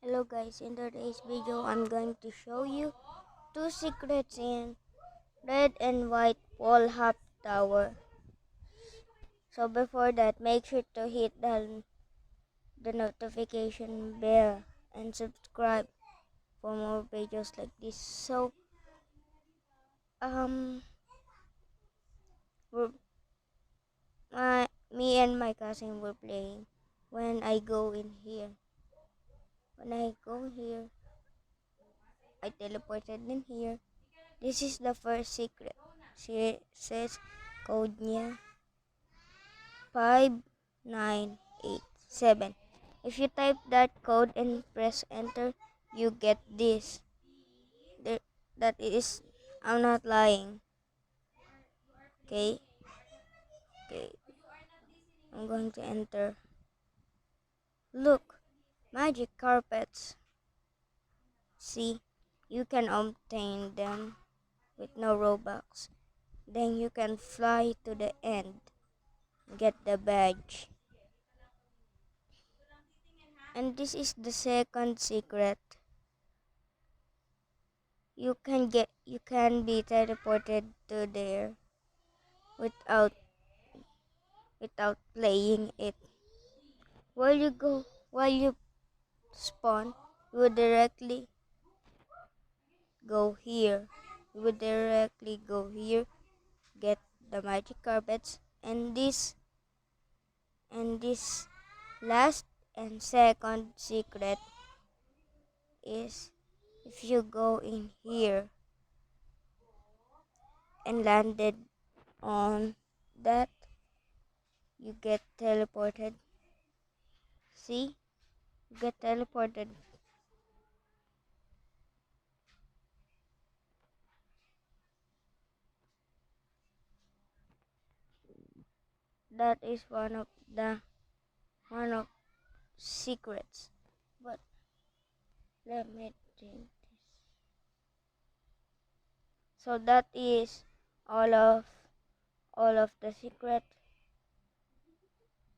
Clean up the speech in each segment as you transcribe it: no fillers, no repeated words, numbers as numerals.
Hello guys, in today's video I'm going to show you two secrets in red and white wall hop tower. So before that, make sure to hit the notification bell and subscribe for more videos like this. So we're, me and my cousin were playing when I go in here. When I go here, I teleported in here. This is the first secret. She says code niya 5987. If you type that code and press enter, you get this. There, that is, I'm not lying. Okay, okay. I'm going to enter. Look, magic carpets. See, you can obtain them with no Robux. Then you can fly to the end, get the badge. And this is the second secret. You can be teleported to there without playing it. While you spawn, you would directly go here. You would directly go here, get the magic carpets, and this last and second secret is if you go in here and landed on that, you get teleported. See? You get teleported. That is one of secrets. But let me think this. So that is all of the secret.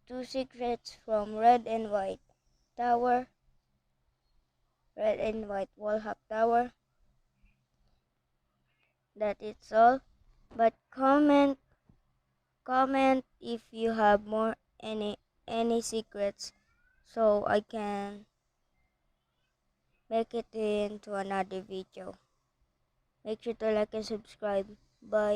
Two secrets from red and white tower. Red and white wall hop tower. That is all. But comment if you have more any secrets so I can make it into another video. Make sure to like and subscribe. Bye.